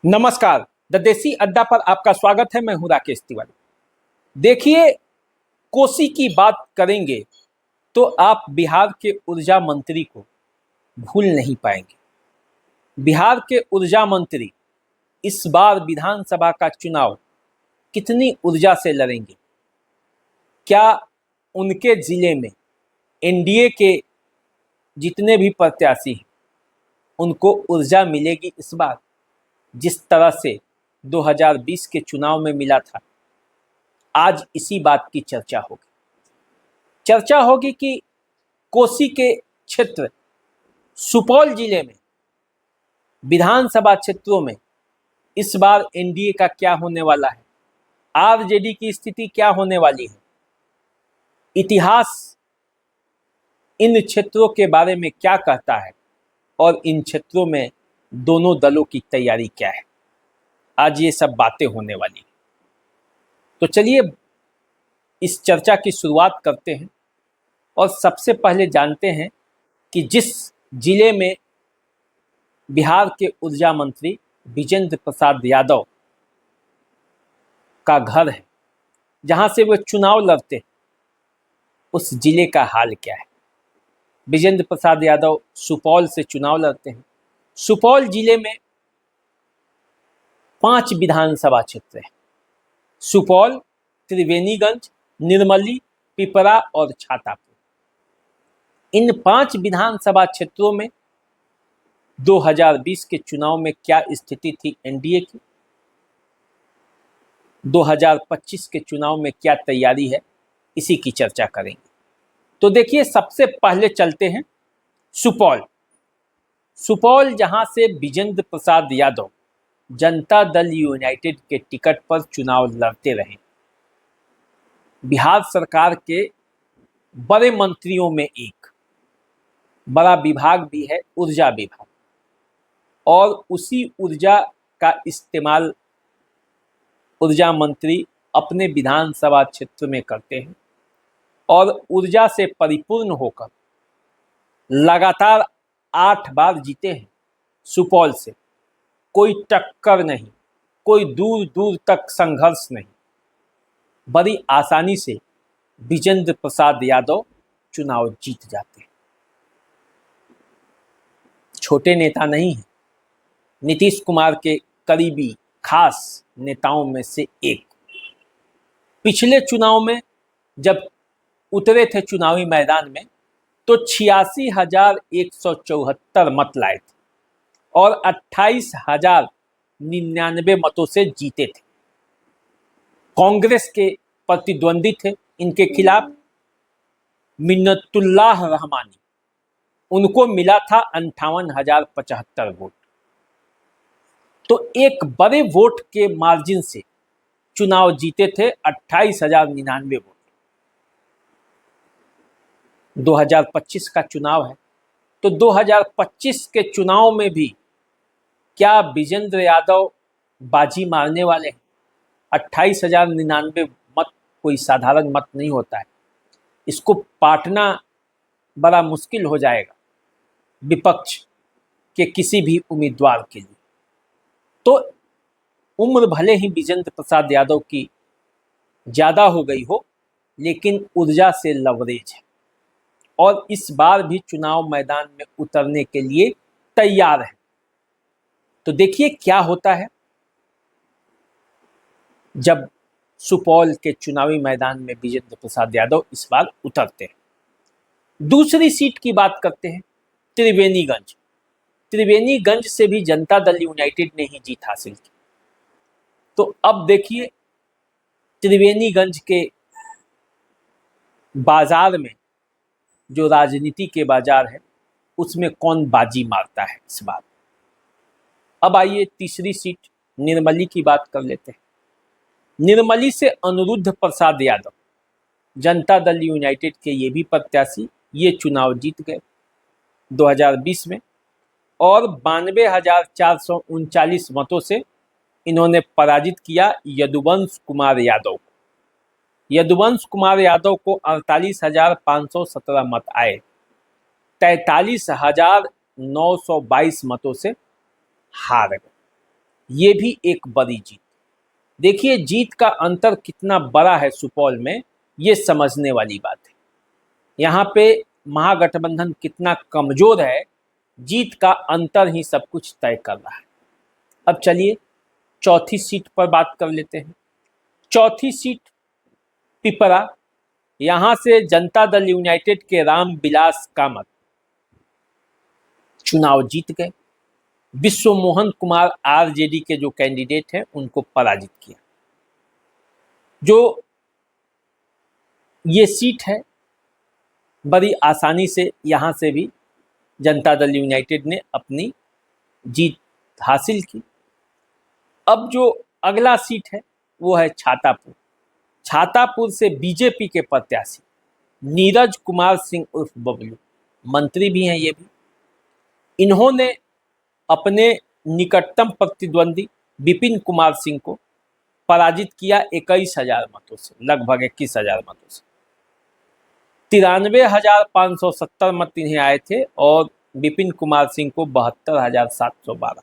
नमस्कार। द देसी अड्डा पर आपका स्वागत है। मैं हूं राकेश तिवारी। देखिए, कोसी की बात करेंगे तो आप बिहार के ऊर्जा मंत्री को भूल नहीं पाएंगे। बिहार के ऊर्जा मंत्री इस बार विधानसभा का चुनाव कितनी ऊर्जा से लड़ेंगे? क्या उनके जिले में एनडीए के जितने भी प्रत्याशी हैं उनको ऊर्जा मिलेगी इस बार, जिस तरह से 2020 के चुनाव में मिला था? आज इसी बात की चर्चा होगी कि कोसी के क्षेत्र सुपौल जिले में विधानसभा क्षेत्रों में इस बार एनडीए का क्या होने वाला है, आरजेडी की स्थिति क्या होने वाली है, इतिहास इन क्षेत्रों के बारे में क्या कहता है और इन क्षेत्रों में दोनों दलों की तैयारी क्या है। आज ये सब बातें होने वाली हैं। तो चलिए इस चर्चा की शुरुआत करते हैं और सबसे पहले जानते हैं कि जिस जिले में बिहार के ऊर्जा मंत्री विजेंद्र प्रसाद यादव का घर है, जहां से वो चुनाव लड़ते हैं, उस जिले का हाल क्या है। विजेंद्र प्रसाद यादव सुपौल से चुनाव लड़ते हैं। सुपौल जिले में 5 विधानसभा क्षेत्र हैं: सुपौल, त्रिवेणीगंज, निर्मली, पिपरा और छातापुर। इन 5 विधानसभा क्षेत्रों में 2020 के चुनाव में क्या स्थिति थी एनडीए की, 2025 के चुनाव में क्या तैयारी है, इसी की चर्चा करेंगे। तो देखिए, सबसे पहले चलते हैं सुपौल। सुपौल जहां से विजेंद्र प्रसाद यादव जनता दल यूनाइटेड के टिकट पर चुनाव लड़ते रहे। बिहार सरकार के बड़े मंत्रियों में एक बड़ा विभाग भी है ऊर्जा विभाग, और उसी ऊर्जा का इस्तेमाल ऊर्जा मंत्री अपने विधानसभा क्षेत्र में करते हैं और ऊर्जा से परिपूर्ण होकर लगातार 8 बार जीते हैं। सुपौल से कोई टक्कर नहीं, कोई दूर दूर तक संघर्ष नहीं, बड़ी आसानी से विजेंद्र प्रसाद यादव चुनाव जीत जाते हैं। छोटे नेता नहीं हैं, नीतीश कुमार के करीबी खास नेताओं में से एक। पिछले चुनाव में जब उतरे थे चुनावी मैदान में तो 86,174 मत लाए थे और 28,099 मतों से जीते थे। कांग्रेस के प्रतिद्वंदी थे इनके खिलाफ मिन्नतुल्लाह रहमानी, उनको मिला था 58,075 वोट। तो एक बड़े वोट के मार्जिन से चुनाव जीते थे, 28,099 वोट। 2025 का चुनाव है, तो 2025 के चुनाव में भी क्या विजेंद्र यादव बाजी मारने वाले हैं? 28,099 मत कोई साधारण मत नहीं होता है, इसको पाटना बड़ा मुश्किल हो जाएगा विपक्ष के किसी भी उम्मीदवार के लिए। तो उम्र भले ही विजेंद्र प्रसाद यादव की ज़्यादा हो गई हो, लेकिन ऊर्जा से लवरेज है और इस बार भी चुनाव मैदान में उतरने के लिए तैयार है। तो देखिए क्या होता है जब सुपौल के चुनावी मैदान में विजेंद्र प्रसाद यादव इस बार उतरते हैं। दूसरी सीट की बात करते हैं, त्रिवेणीगंज। त्रिवेणीगंज से भी जनता दल यूनाइटेड ने ही जीत हासिल की। तो अब देखिए त्रिवेणीगंज के बाजार में, जो राजनीति के बाजार है, उसमें कौन बाजी मारता है इस बार। अब आइए तीसरी सीट निर्मली की बात कर लेते हैं। निर्मली से अनिरुद्ध प्रसाद यादव, जनता दल यूनाइटेड के ये भी प्रत्याशी, ये चुनाव जीत गए 2020 में और 92,439 मतों से इन्होंने पराजित किया यदुवंश कुमार यादव को। यदुवंश कुमार यादव को 48,517 मत आए, 43,922 मतों से हार गए। ये भी एक बड़ी जीत। देखिए जीत का अंतर कितना बड़ा है सुपौल में, ये समझने वाली बात है। यहाँ पे महागठबंधन कितना कमजोर है, जीत का अंतर ही सब कुछ तय कर रहा है। अब चलिए चौथी सीट पर बात कर लेते हैं। चौथी सीट पिपरा, यहां से जनता दल यूनाइटेड के रामविलास कामत चुनाव जीत गए। विश्व मोहन कुमार आरजेडी के जो कैंडिडेट हैं उनको पराजित किया। जो ये सीट है बड़ी आसानी से यहाँ से भी जनता दल यूनाइटेड ने अपनी जीत हासिल की। अब जो अगला सीट है वो है छातापुर। छातापुर से बीजेपी के प्रत्याशी नीरज कुमार सिंह उर्फ बबलू, मंत्री भी हैं ये भी, इन्होंने अपने निकटतम प्रतिद्वंदी विपिन कुमार सिंह को पराजित किया 21,000 मतों से, लगभग 21,000 मतों से। 93,570 मत इन्हें आए थे और विपिन कुमार सिंह को 72,712।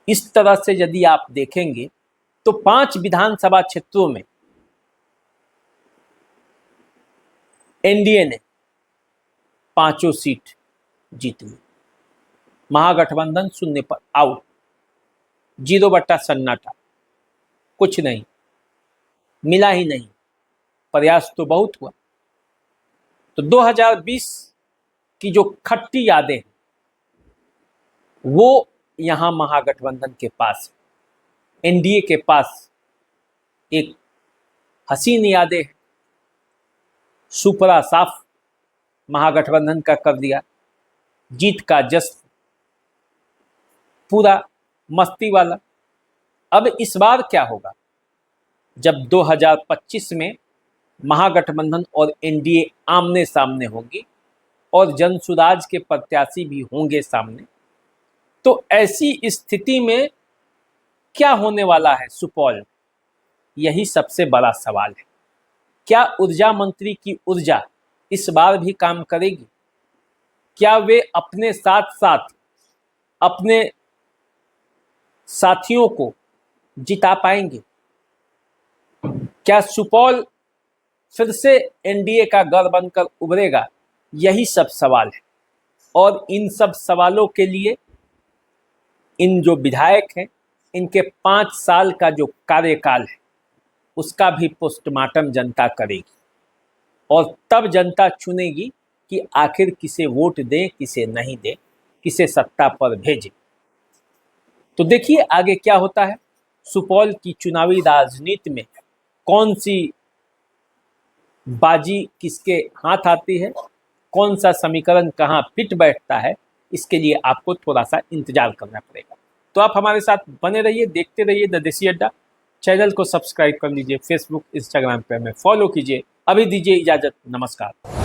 इस तरह से यदि आप देखेंगे तो 5 विधानसभा क्षेत्रों में एनडीए ने 5 सीट जीत ली। महागठबंधन शून्य पर आउट, 0 सन्नाटा, कुछ नहीं मिला ही नहीं। प्रयास तो बहुत हुआ। तो 2020 की जो खट्टी यादें हैं वो यहां महागठबंधन के पास, एनडीए के पास एक हसीन यादें हैं। सुपरा साफ महागठबंधन का कर दिया, जीत का जश्न पूरा मस्ती वाला। अब इस बार क्या होगा जब 2025 में महागठबंधन और एनडीए आमने सामने होंगी और जनसुराज के प्रत्याशी भी होंगे सामने, तो ऐसी स्थिति में क्या होने वाला है सुपौल, यही सबसे बड़ा सवाल है। क्या ऊर्जा मंत्री की ऊर्जा इस बार भी काम करेगी? क्या वे अपने साथ साथ अपने साथियों को जिता पाएंगे? क्या सुपौल फिर से एनडीए का गढ़ बनकर उभरेगा? यही सब सवाल है। और इन सब सवालों के लिए इन जो विधायक हैं इनके 5 साल का जो कार्यकाल है उसका भी पोस्टमार्टम जनता करेगी और तब जनता चुनेगी कि आखिर किसे वोट दें, किसे नहीं दें, किसे सत्ता पर भेजें। तो देखिए आगे क्या होता है। सुपौल की चुनावी राजनीति में कौन सी बाजी किसके हाथ आती है, कौन सा समीकरण कहाँ फिट बैठता है, इसके लिए आपको थोड़ा सा इंतजार करना पड़ेगा। तो आप हमारे साथ बने रहिए, देखते रहिए द देसी अड्डा। चैनल को सब्सक्राइब कर लीजिए, फेसबुक इंस्टाग्राम पे हमें फॉलो कीजिए। अभी दीजिए इजाजत, नमस्कार।